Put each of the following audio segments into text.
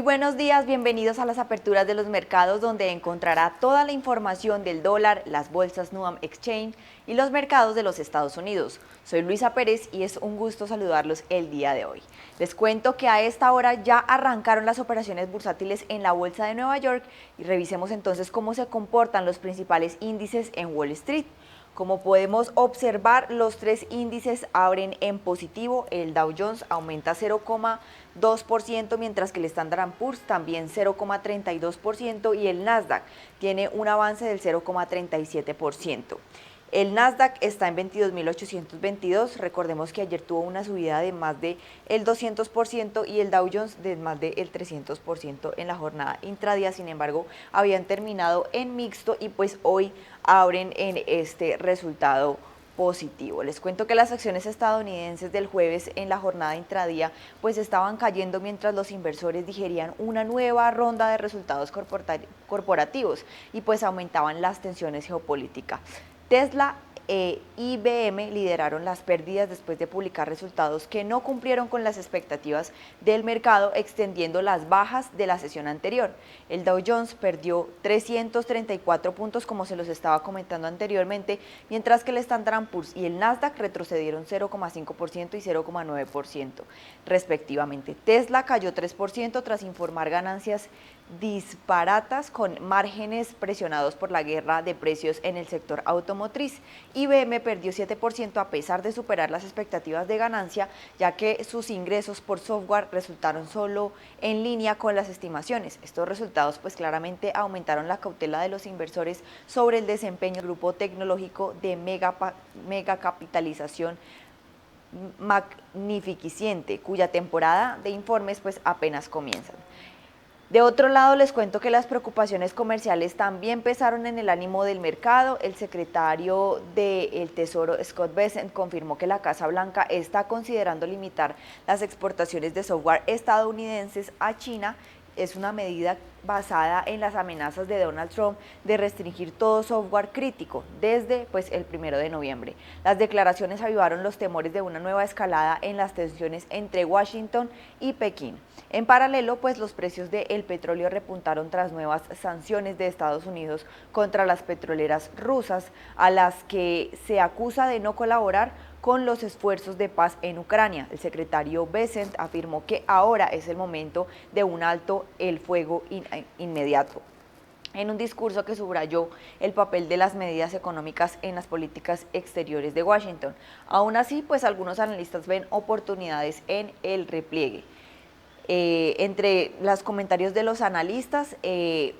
buenos días, bienvenidos a las aperturas de los mercados donde encontrará toda la información del dólar, las bolsas Nuam Exchange y los mercados de los Estados Unidos. Soy Luisa Pérez y es un gusto saludarlos el día de hoy. Les cuento que a esta hora ya arrancaron las operaciones bursátiles en la Bolsa de Nueva York y revisemos entonces cómo se comportan los principales índices en Wall Street. Como podemos observar, los tres índices abren en positivo. El Dow Jones aumenta 0,2%, mientras que el Standard & Poor's también 0,32% y el Nasdaq tiene un avance del 0,37%. El Nasdaq está en 22.822, recordemos que ayer tuvo una subida de más del 200% y el Dow Jones de más del 300% en la jornada intradía. Sin embargo, habían terminado en mixto y pues hoy abren en este resultado positivo. Les cuento que las acciones estadounidenses del jueves en la jornada intradía pues estaban cayendo mientras los inversores digerían una nueva ronda de resultados corporativos y pues aumentaban las tensiones geopolíticas. Tesla e IBM lideraron las pérdidas después de publicar resultados que no cumplieron con las expectativas del mercado, extendiendo las bajas de la sesión anterior. El Dow Jones perdió 334 puntos, como se los estaba comentando anteriormente, mientras que el Standard & Poor's y el Nasdaq retrocedieron 0,5% y 0,9% respectivamente. Tesla cayó 3% tras informar ganancias disparatas con márgenes presionados por la guerra de precios en el sector automotriz. IBM perdió 7% a pesar de superar las expectativas de ganancia, ya que sus ingresos por software resultaron solo en línea con las estimaciones. Estos resultados pues claramente aumentaron la cautela de los inversores sobre el desempeño del grupo tecnológico de mega capitalización magnificente, cuya temporada de informes pues apenas comienzan. De otro lado, les cuento que las preocupaciones comerciales también pesaron en el ánimo del mercado. El secretario del Tesoro, Scott Bessent, confirmó que la Casa Blanca está considerando limitar las exportaciones de software estadounidenses a China. Es una medida basada en las amenazas de Donald Trump de restringir todo software crítico desde el 1 de noviembre. Las declaraciones avivaron los temores de una nueva escalada en las tensiones entre Washington y Pekín. En paralelo, los precios del petróleo repuntaron tras nuevas sanciones de Estados Unidos contra las petroleras rusas, a las que se acusa de no colaborar con los esfuerzos de paz en Ucrania. El secretario Bessent afirmó que ahora es el momento de un alto el fuego inmediato, en un discurso que subrayó el papel de las medidas económicas en las políticas exteriores de Washington. Aún así, algunos analistas ven oportunidades en el repliegue. Entre los comentarios de los analistas,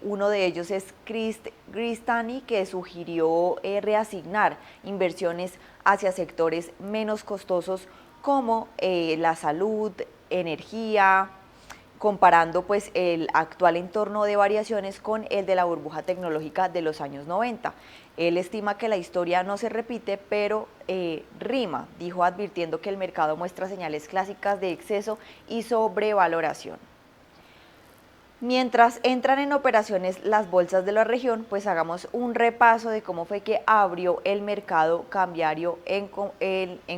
uno de ellos es Chris Gristani, que sugirió reasignar inversiones hacia sectores menos costosos como la salud, energía, comparando el actual entorno de variaciones con el de la burbuja tecnológica de los años 90. Él estima que la historia no se repite, pero rima, dijo, advirtiendo que el mercado muestra señales clásicas de exceso y sobrevaloración. Mientras entran en operaciones las bolsas de la región, hagamos un repaso de cómo fue que abrió el mercado cambiario en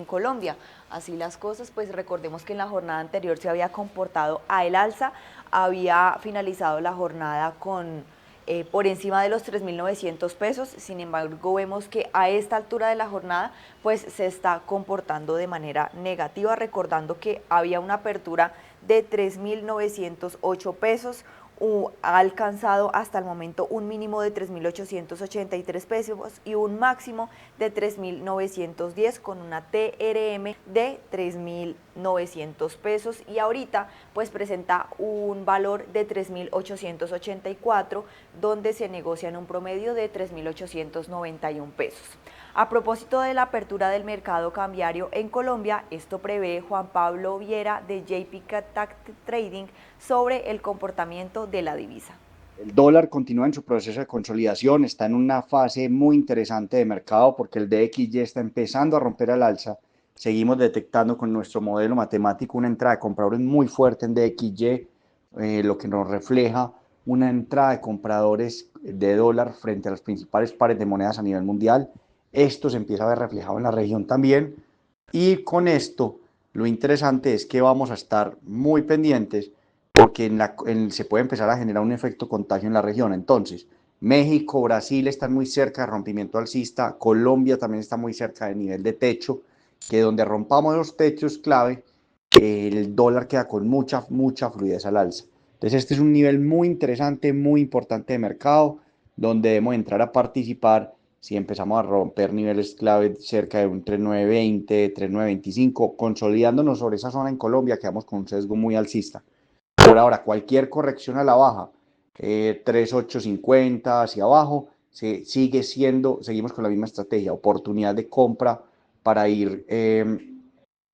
Colombia. Así las cosas, recordemos que en la jornada anterior se había comportado a el alza, había finalizado la jornada con por encima de los 3.900 pesos, sin embargo vemos que a esta altura de la jornada se está comportando de manera negativa, recordando que había una apertura de 3.908 pesos, ha alcanzado hasta el momento un mínimo de 3.883 pesos y un máximo de 3.910 con una TRM de 3.900 pesos y ahorita presenta un valor de 3.884 donde se negocia en un promedio de 3.891 pesos. A propósito de la apertura del mercado cambiario en Colombia, esto prevé Juan Pablo Viera de JP Trading sobre el comportamiento de la divisa. El dólar continúa en su proceso de consolidación, está en una fase muy interesante de mercado porque el DXY está empezando a romper al alza. Seguimos detectando con nuestro modelo matemático una entrada de compradores muy fuerte en DXY, lo que nos refleja una entrada de compradores de dólar frente a los principales pares de monedas a nivel mundial. Esto se empieza a ver reflejado en la región también. Y con esto, lo interesante es que vamos a estar muy pendientes porque se puede empezar a generar un efecto contagio en la región. Entonces, México, Brasil están muy cerca de rompimiento alcista, Colombia también está muy cerca del nivel de techo, que donde rompamos los techos clave, el dólar queda con mucha fluidez al alza. Entonces este es un nivel muy interesante, muy importante de mercado, donde debemos entrar a participar si empezamos a romper niveles clave cerca de un 3.920, 3.925, consolidándonos sobre esa zona en Colombia, quedamos con un sesgo muy alcista. Por ahora, cualquier corrección a la baja, 3.850 hacia abajo, seguimos con la misma estrategia, oportunidad de compra para ir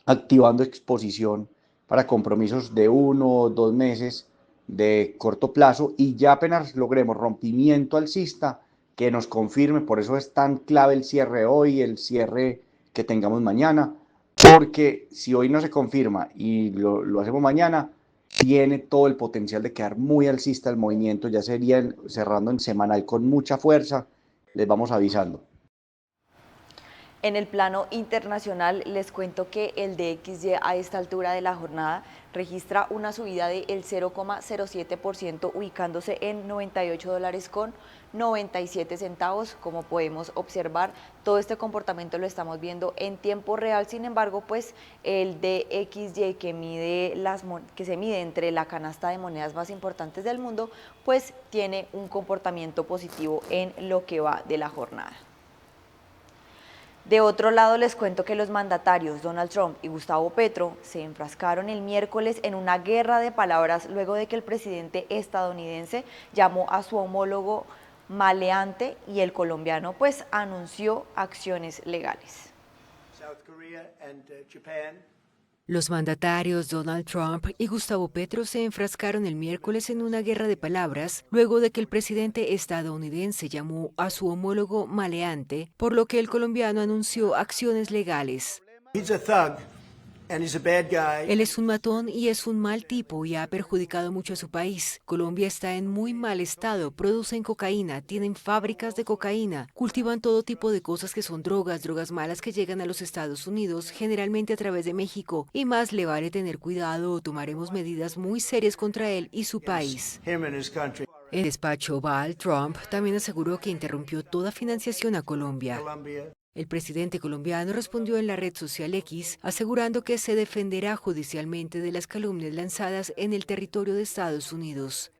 activando exposición para compromisos de 1 o 2 meses de corto plazo, y ya apenas logremos rompimiento alcista que nos confirme. Por eso es tan clave el cierre hoy, el cierre que tengamos mañana, porque si hoy no se confirma y lo hacemos mañana, tiene todo el potencial de quedar muy alcista el movimiento. Ya sería cerrando en semanal con mucha fuerza, les vamos avisando. En el plano internacional, les cuento que el DXY a esta altura de la jornada registra una subida del 0,07%, ubicándose en $98,97. Como podemos observar, todo este comportamiento lo estamos viendo en tiempo real. Sin embargo, pues el DXY que se mide entre la canasta de monedas más importantes del mundo, pues tiene un comportamiento positivo en lo que va de la jornada. De otro lado, les cuento que los mandatarios Donald Trump y Gustavo Petro se enfrascaron el miércoles en una guerra de palabras luego de que el presidente estadounidense llamó a su homólogo maleante y el colombiano pues anunció acciones legales. Los mandatarios Donald Trump y Gustavo Petro se enfrascaron el miércoles en una guerra de palabras luego de que el presidente estadounidense llamó a su homólogo maleante, por lo que el colombiano anunció acciones legales. Él es un matón y es un mal tipo y ha perjudicado mucho a su país. Colombia está en muy mal estado, producen cocaína, tienen fábricas de cocaína, cultivan todo tipo de cosas que son drogas malas que llegan a los Estados Unidos, generalmente a través de México, y más le vale tener cuidado o tomaremos medidas muy serias contra él y su país. El despacho Oval, Trump también aseguró que interrumpió toda financiación a Colombia. El presidente colombiano respondió en la red social X, asegurando que se defenderá judicialmente de las calumnias lanzadas en el territorio de Estados Unidos.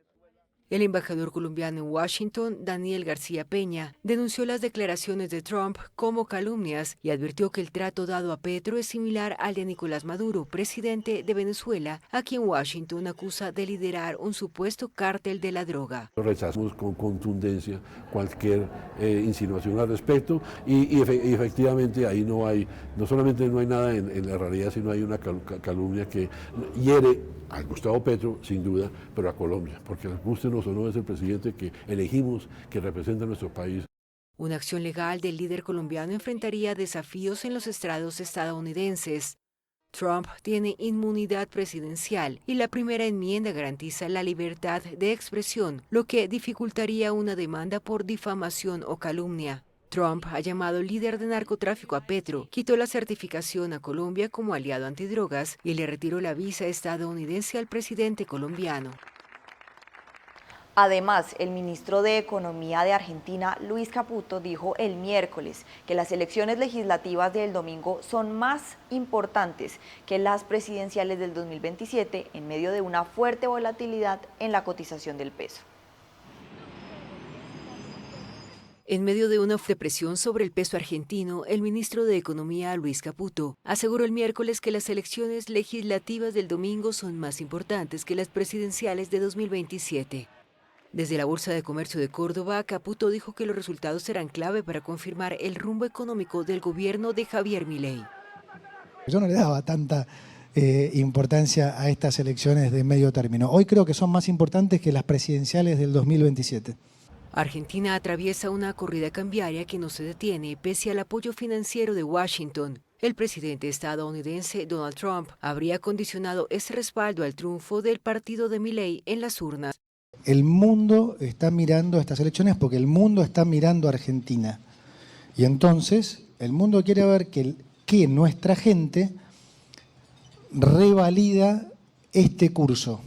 El embajador colombiano en Washington, Daniel García Peña, denunció las declaraciones de Trump como calumnias y advirtió que el trato dado a Petro es similar al de Nicolás Maduro, presidente de Venezuela, a quien Washington acusa de liderar un supuesto cártel de la droga. Rechazamos con contundencia cualquier insinuación al respecto y efectivamente ahí no solamente no hay nada en la realidad, sino hay una calumnia que hiere a Gustavo Petro, sin duda, pero a Colombia, porque nos guste o no es el presidente que elegimos, que representa a nuestro país. Una acción legal del líder colombiano enfrentaría desafíos en los estrados estadounidenses. Trump tiene inmunidad presidencial y la primera enmienda garantiza la libertad de expresión, lo que dificultaría una demanda por difamación o calumnia. Trump ha llamado líder de narcotráfico a Petro, quitó la certificación a Colombia como aliado antidrogas y le retiró la visa estadounidense al presidente colombiano. Además, el ministro de Economía de Argentina, Luis Caputo, dijo el miércoles que las elecciones legislativas del domingo son más importantes que las presidenciales del 2027 en medio de una fuerte volatilidad en la cotización del peso. En medio de una depresión sobre el peso argentino, el ministro de Economía, Luis Caputo, aseguró el miércoles que las elecciones legislativas del domingo son más importantes que las presidenciales de 2027. Desde la Bolsa de Comercio de Córdoba, Caputo dijo que los resultados serán clave para confirmar el rumbo económico del gobierno de Javier Milei. Yo no le daba tanta importancia a estas elecciones de medio término. Hoy creo que son más importantes que las presidenciales del 2027. Argentina atraviesa una corrida cambiaria que no se detiene pese al apoyo financiero de Washington. El presidente estadounidense Donald Trump habría condicionado ese respaldo al triunfo del partido de Milei en las urnas. El mundo está mirando estas elecciones porque el mundo está mirando a Argentina. Y entonces el mundo quiere ver que nuestra gente revalida este curso.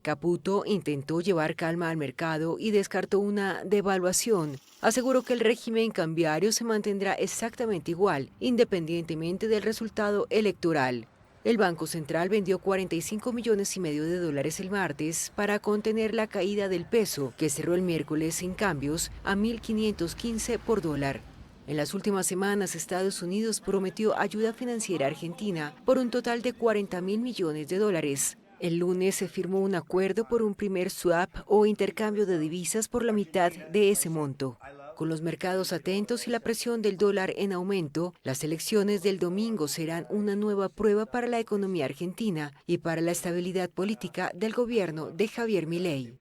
Caputo intentó llevar calma al mercado y descartó una devaluación. Aseguró que el régimen cambiario se mantendrá exactamente igual, independientemente del resultado electoral. El Banco Central vendió 45,5 millones de dólares el martes para contener la caída del peso, que cerró el miércoles sin cambios a 1.515 por dólar. En las últimas semanas, Estados Unidos prometió ayuda financiera a Argentina por un total de 40,000 millones de dólares. El lunes se firmó un acuerdo por un primer swap o intercambio de divisas por la mitad de ese monto. Con los mercados atentos y la presión del dólar en aumento, las elecciones del domingo serán una nueva prueba para la economía argentina y para la estabilidad política del gobierno de Javier Milei.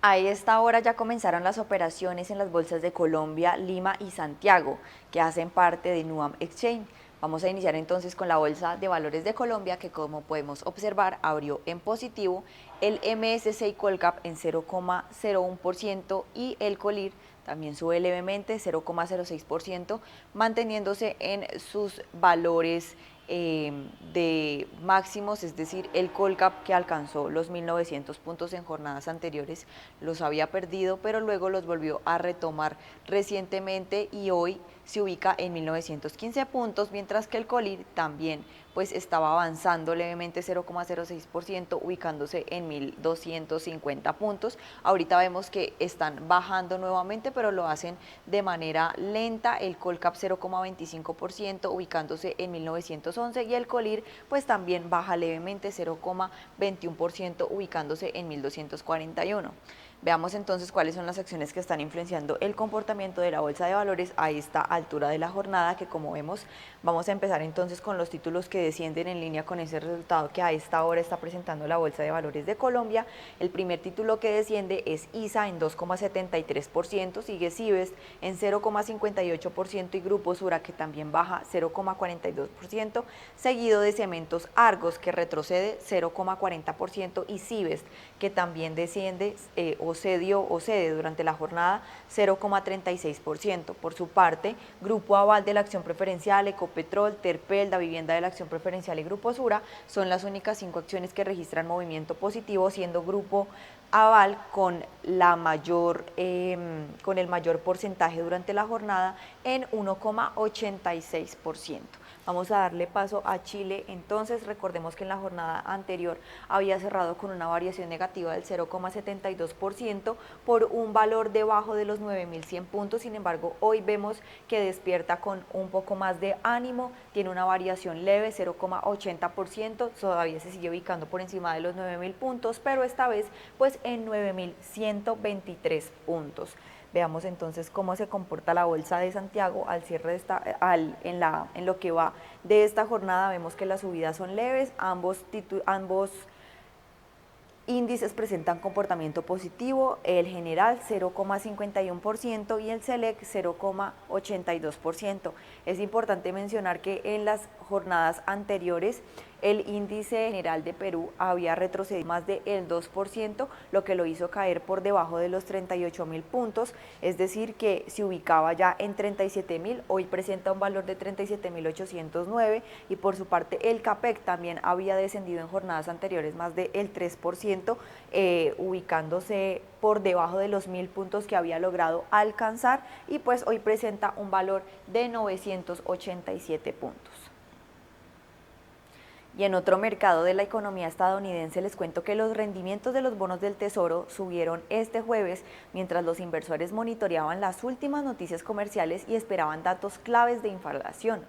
A esta hora ya comenzaron las operaciones en las bolsas de Colombia, Lima y Santiago, que hacen parte de Nuam Exchange. Vamos a iniciar entonces con la Bolsa de Valores de Colombia, que como podemos observar abrió en positivo, el MSCI Colcap en 0,01% y el Colir también sube levemente 0,06%, manteniéndose en sus valores de máximos, es decir, el Colcap, que alcanzó los 1.900 puntos en jornadas anteriores, los había perdido, pero luego los volvió a retomar recientemente y hoy se ubica en 1.915 puntos, mientras que el Colir también pues estaba avanzando levemente 0,06%, ubicándose en 1.250 puntos. Ahorita vemos que están bajando nuevamente, pero lo hacen de manera lenta. El Colcap 0,25%, ubicándose en 1.911, y el Colir pues también baja levemente 0,21%, ubicándose en 1.241. Veamos entonces cuáles son las acciones que están influenciando el comportamiento de la Bolsa de Valores a esta altura de la jornada, que como vemos, vamos a empezar entonces con los títulos que descienden en línea con ese resultado que a esta hora está presentando la Bolsa de Valores de Colombia. El primer título que desciende es ISA en 2,73%, sigue Cibest en 0,58% y Grupo Sura, que también baja 0,42%, seguido de Cementos Argos, que retrocede 0,40%, y Cibest, que también desciende cede durante la jornada 0,36%. Por su parte, Grupo Aval de la Acción Preferencial, Ecopetrol, Terpel, Da Vivienda de la Acción Preferencial y Grupo Sura son las únicas 5 acciones que registran movimiento positivo, siendo Grupo Aval con el mayor porcentaje durante la jornada en 1,86%. Vamos a darle paso a Chile. Entonces, recordemos que en la jornada anterior había cerrado con una variación negativa del 0,72% por un valor debajo de los 9.100 puntos. Sin embargo, hoy vemos que despierta con un poco más de ánimo, tiene una variación leve, 0,80%, todavía se sigue ubicando por encima de los 9.000 puntos, pero esta vez pues en 9.123 puntos. Veamos entonces cómo se comporta la Bolsa de Santiago al cierre de en lo que va de esta jornada. Vemos que las subidas son leves, ambos índices presentan comportamiento positivo, el general 0,51% y el Select 0,82%. Es importante mencionar que en las jornadas anteriores el índice general de Perú había retrocedido más del 2%, lo que lo hizo caer por debajo de los 38.000 puntos, es decir, que se ubicaba ya en 37.000, hoy presenta un valor de 37.809, y por su parte el CAPEC también había descendido en jornadas anteriores más del 3%, ubicándose por debajo de los 1.000 puntos que había logrado alcanzar, y pues hoy presenta un valor de 987 puntos. Y en otro mercado de la economía estadounidense les cuento que los rendimientos de los bonos del Tesoro subieron este jueves mientras los inversores monitoreaban las últimas noticias comerciales y esperaban datos claves de inflación.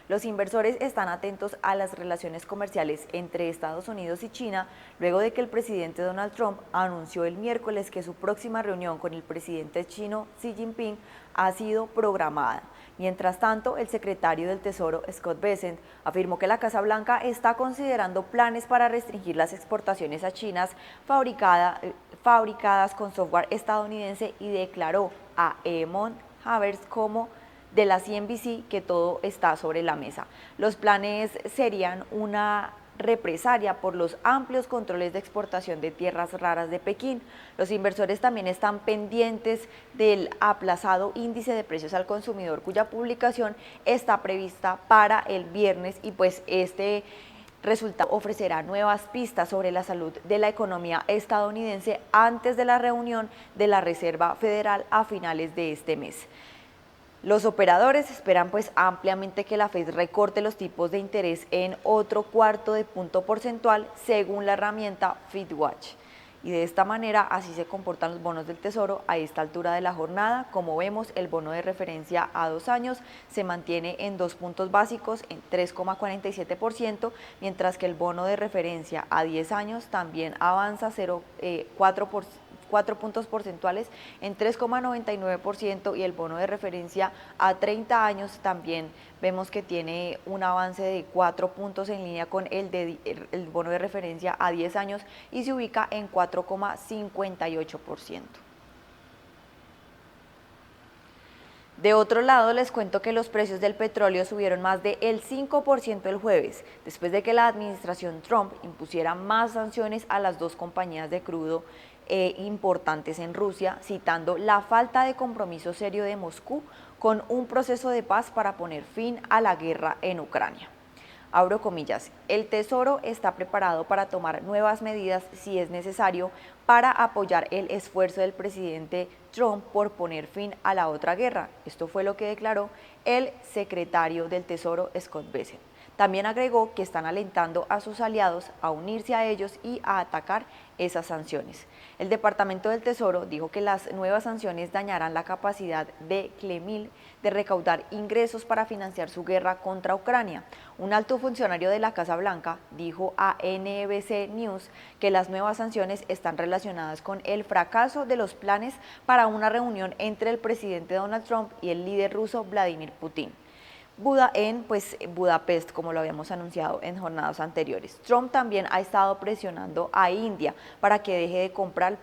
Los inversores están atentos a las relaciones comerciales entre Estados Unidos y China luego de que el presidente Donald Trump anunció el miércoles que su próxima reunión con el presidente chino Xi Jinping ha sido programada. Mientras tanto, el secretario del Tesoro, Scott Bessent, afirmó que la Casa Blanca está considerando planes para restringir las exportaciones a China fabricadas con software estadounidense, y declaró a Eamon Javers como de la CNBC que todo está sobre la mesa. Los planes serían una represalia por los amplios controles de exportación de tierras raras de Pekín. Los inversores también están pendientes del aplazado índice de precios al consumidor, cuya publicación está prevista para el viernes, y pues este resultado ofrecerá nuevas pistas sobre la salud de la economía estadounidense antes de la reunión de la Reserva Federal a finales de este mes. Los operadores esperan pues ampliamente que la Fed recorte los tipos de interés en otro cuarto de punto porcentual según la herramienta FedWatch. Y de esta manera así se comportan los bonos del Tesoro a esta altura de la jornada. Como vemos, el bono de referencia a 2 años se mantiene en 2 puntos básicos en 3,47%, mientras que el bono de referencia a 10 años también avanza 4 puntos porcentuales en 3,99%, y el bono de referencia a 30 años también vemos que tiene un avance de 4 puntos en línea con el bono de referencia a 10 años y se ubica en 4,58%. De otro lado, les cuento que los precios del petróleo subieron más del 5% el jueves, después de que la administración Trump impusiera más sanciones a las 2 compañías de crudo importantes en Rusia, citando la falta de compromiso serio de Moscú con un proceso de paz para poner fin a la guerra en Ucrania. Abro comillas, el Tesoro está preparado para tomar nuevas medidas si es necesario para apoyar el esfuerzo del presidente Trump por poner fin a la otra guerra. Esto fue lo que declaró el secretario del Tesoro, Scott Bessent. También agregó que están alentando a sus aliados a unirse a ellos y a atacar esas sanciones. El Departamento del Tesoro dijo que las nuevas sanciones dañarán la capacidad de Kremlin de recaudar ingresos para financiar su guerra contra Ucrania. Un alto funcionario de la Casa Blanca dijo a NBC News que las nuevas sanciones están relacionadas con el fracaso de los planes para una reunión entre el presidente Donald Trump y el líder ruso Vladimir Putin en Budapest, como lo habíamos anunciado en jornadas anteriores. Trump también ha estado presionando a India para que deje de comprar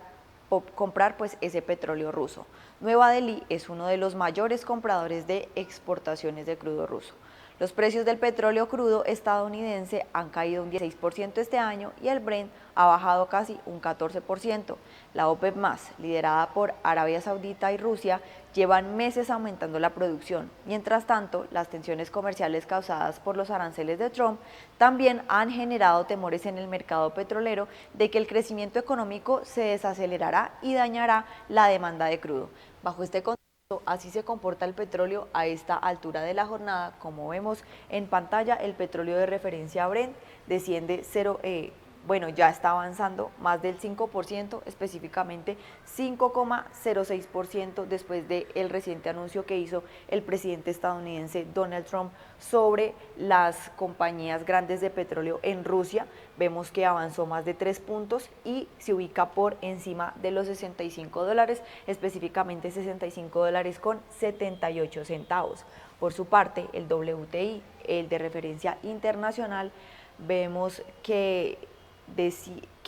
ese petróleo ruso. Nueva Delhi es uno de los mayores compradores de exportaciones de crudo ruso. Los precios del petróleo crudo estadounidense han caído un 16% este año y el Brent ha bajado casi un 14%. La OPEP+, liderada por Arabia Saudita y Rusia, llevan meses aumentando la producción. Mientras tanto, las tensiones comerciales causadas por los aranceles de Trump también han generado temores en el mercado petrolero de que el crecimiento económico se desacelerará y dañará la demanda de crudo. Bajo este contexto, así se comporta el petróleo a esta altura de la jornada. Como vemos en pantalla, el petróleo de referencia Brent desciende ya está avanzando más del 5%, específicamente 5,06% después del reciente anuncio que hizo el presidente estadounidense Donald Trump sobre las compañías grandes de petróleo en Rusia. Vemos que avanzó más de 3 puntos y se ubica por encima de los $65, específicamente $65.78. Por su parte, el WTI, el de referencia internacional, vemos que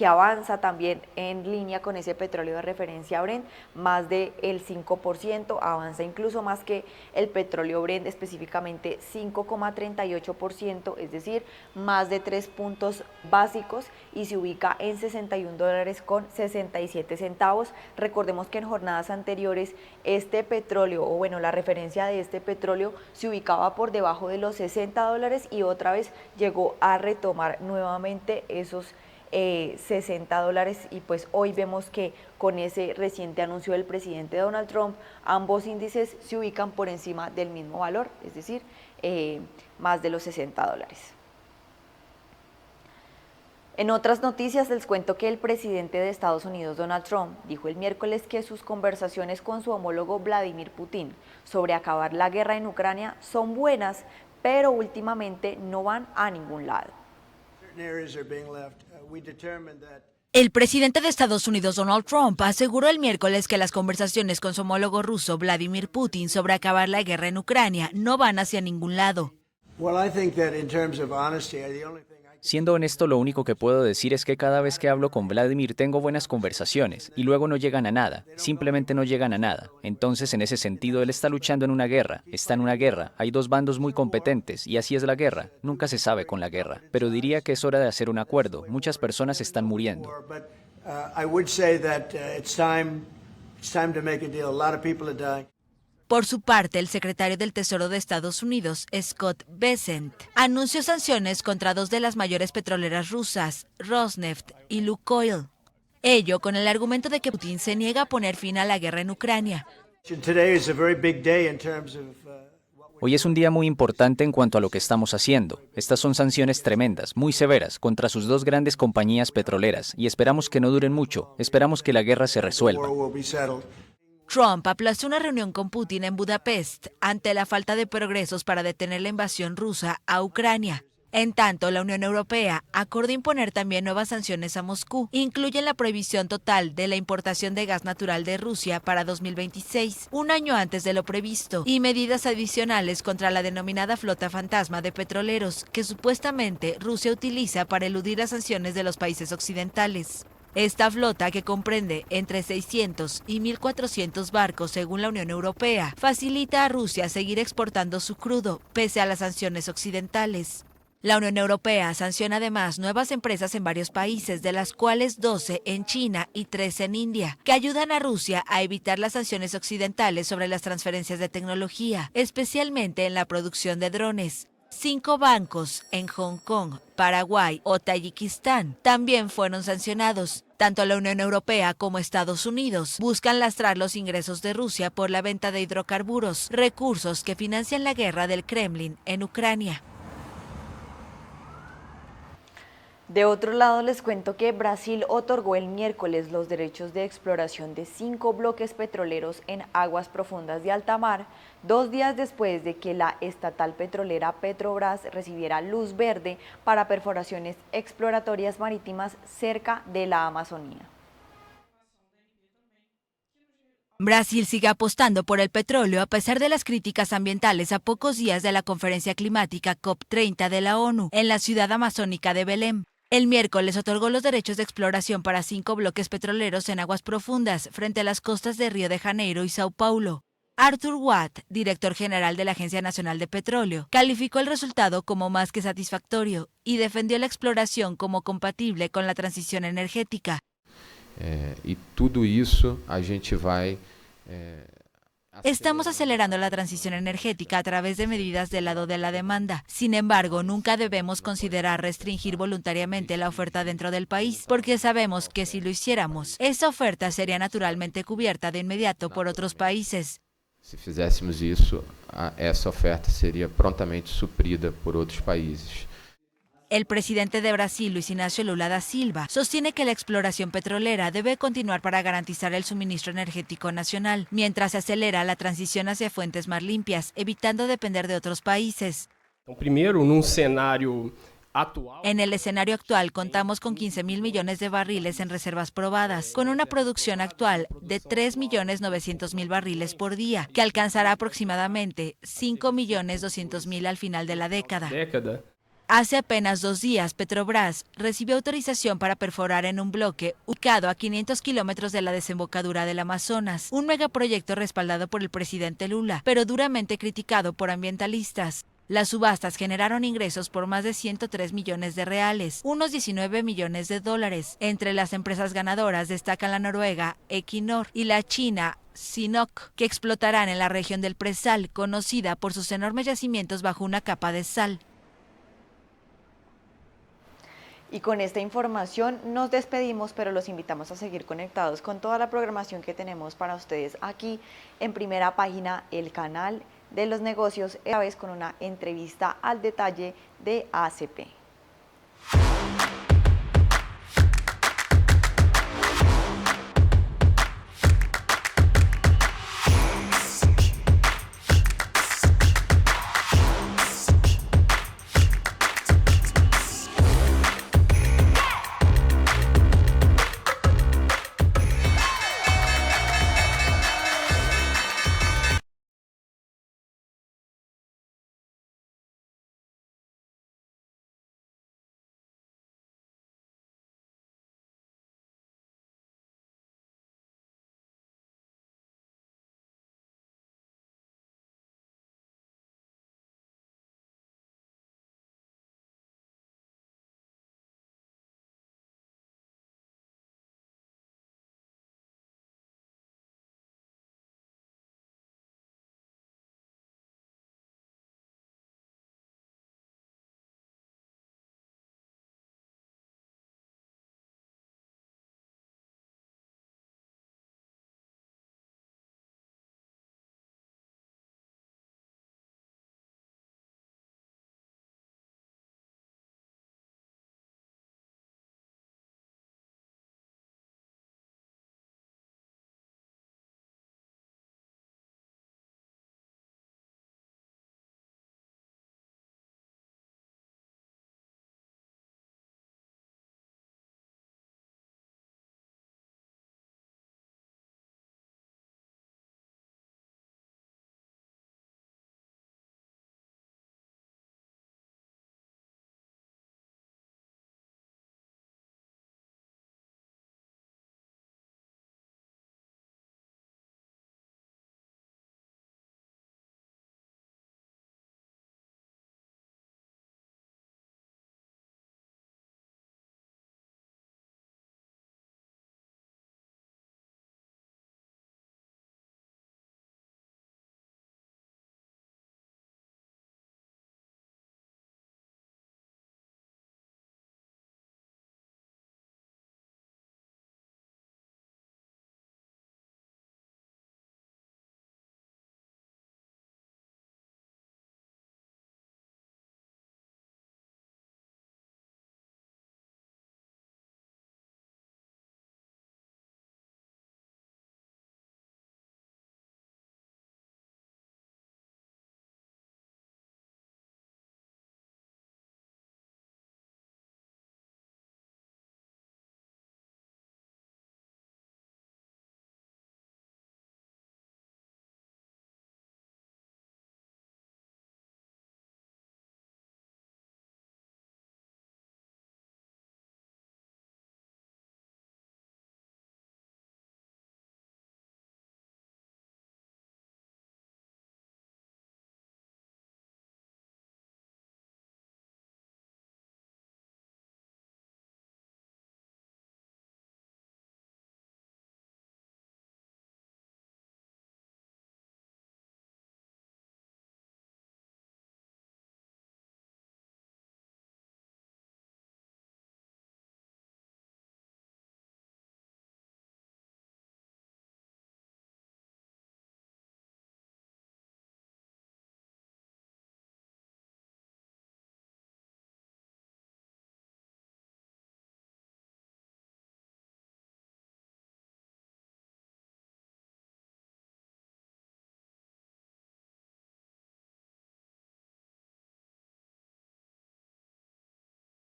avanza también en línea con ese petróleo de referencia Brent, más del 5%, avanza incluso más que el petróleo Brent, específicamente 5,38%, es decir, más de 3 puntos básicos, y se ubica en $61.67. Recordemos que en jornadas anteriores este petróleo, la referencia de este petróleo se ubicaba por debajo de los $60 y otra vez llegó a retomar nuevamente esos $60, y pues hoy vemos que con ese reciente anuncio del presidente Donald Trump, ambos índices se ubican por encima del mismo valor, es decir, más de los $60. En otras noticias, les cuento que el presidente de Estados Unidos, Donald Trump, dijo el miércoles que sus conversaciones con su homólogo Vladimir Putin sobre acabar la guerra en Ucrania son buenas, pero últimamente no van a ningún lado. El presidente de Estados Unidos, Donald Trump, aseguró el miércoles que las conversaciones con su homólogo ruso, Vladimir Putin, sobre acabar la guerra en Ucrania no van hacia ningún lado. Siendo honesto, lo único que puedo decir es que cada vez que hablo con Vladimir tengo buenas conversaciones y luego no llegan a nada, simplemente no llegan a nada. Entonces, en ese sentido, él está luchando en una guerra, está en una guerra, hay 2 bandos muy competentes y así es la guerra, nunca se sabe con la guerra. Pero diría que es hora de hacer un acuerdo, muchas personas están muriendo. Por su parte, el secretario del Tesoro de Estados Unidos, Scott Bessent, anunció sanciones contra dos de las mayores petroleras rusas, Rosneft y Lukoil. Ello con el argumento de que Putin se niega a poner fin a la guerra en Ucrania. Hoy es un día muy importante en cuanto a lo que estamos haciendo. Estas son sanciones tremendas, muy severas, contra sus dos grandes compañías petroleras, y esperamos que no duren mucho, esperamos que la guerra se resuelva. Trump aplazó una reunión con Putin en Budapest ante la falta de progresos para detener la invasión rusa a Ucrania. En tanto, la Unión Europea acordó imponer también nuevas sanciones a Moscú. Incluyen la prohibición total de la importación de gas natural de Rusia para 2026, un año antes de lo previsto, y medidas adicionales contra la denominada flota fantasma de petroleros, que supuestamente Rusia utiliza para eludir las sanciones de los países occidentales. Esta flota, que comprende entre 600 y 1.400 barcos según la Unión Europea, facilita a Rusia seguir exportando su crudo, pese a las sanciones occidentales. La Unión Europea sanciona además nuevas empresas en varios países, de las cuales 12 en China y 13 en India, que ayudan a Rusia a evitar las sanciones occidentales sobre las transferencias de tecnología, especialmente en la producción de drones. 5 bancos en Hong Kong, Paraguay o Tayikistán también fueron sancionados. Tanto la Unión Europea como Estados Unidos buscan lastrar los ingresos de Rusia por la venta de hidrocarburos, recursos que financian la guerra del Kremlin en Ucrania. De otro lado, les cuento que Brasil otorgó el miércoles los derechos de exploración de 5 bloques petroleros en aguas profundas de alta mar, 2 días después de que la estatal petrolera Petrobras recibiera luz verde para perforaciones exploratorias marítimas cerca de la Amazonía. Brasil sigue apostando por el petróleo a pesar de las críticas ambientales a pocos días de la conferencia climática COP30 de la ONU en la ciudad amazónica de Belém. El miércoles otorgó los derechos de exploración para 5 bloques petroleros en aguas profundas frente a las costas de Río de Janeiro y Sao Paulo. Arthur Watt, director general de la Agencia Nacional de Petróleo, calificó el resultado como más que satisfactorio y defendió la exploración como compatible con la transición energética. Y todo eso a gente vai Estamos acelerando la transición energética a través de medidas del lado de la demanda. Sin embargo, nunca debemos considerar restringir voluntariamente la oferta dentro del país, porque sabemos que si lo hiciéramos, esa oferta sería naturalmente cubierta de inmediato por otros países. Se fizéssemos isso, essa oferta seria prontamente suprida por outros países. El presidente de Brasil, Luis Inácio Lula da Silva, sostiene que la exploración petrolera debe continuar para garantizar el suministro energético nacional, mientras se acelera la transición hacia fuentes más limpias, evitando depender de otros países. En el escenario actual contamos con 15.000 millones de barriles en reservas probadas, con una producción actual de 3.900.000 barriles por día, que alcanzará aproximadamente 5.200.000 al final de la década. Hace apenas 2 días, Petrobras recibió autorización para perforar en un bloque ubicado a 500 kilómetros de la desembocadura del Amazonas, un megaproyecto respaldado por el presidente Lula, pero duramente criticado por ambientalistas. Las subastas generaron ingresos por más de 103 millones de reales, unos 19 millones de dólares. Entre las empresas ganadoras destacan la noruega Equinor y la china Sinopec, que explotarán en la región del Presal, conocida por sus enormes yacimientos bajo una capa de sal. Y con esta información nos despedimos, pero los invitamos a seguir conectados con toda la programación que tenemos para ustedes aquí en Primera Página, el canal de los negocios, esta vez con una entrevista al detalle de ACP.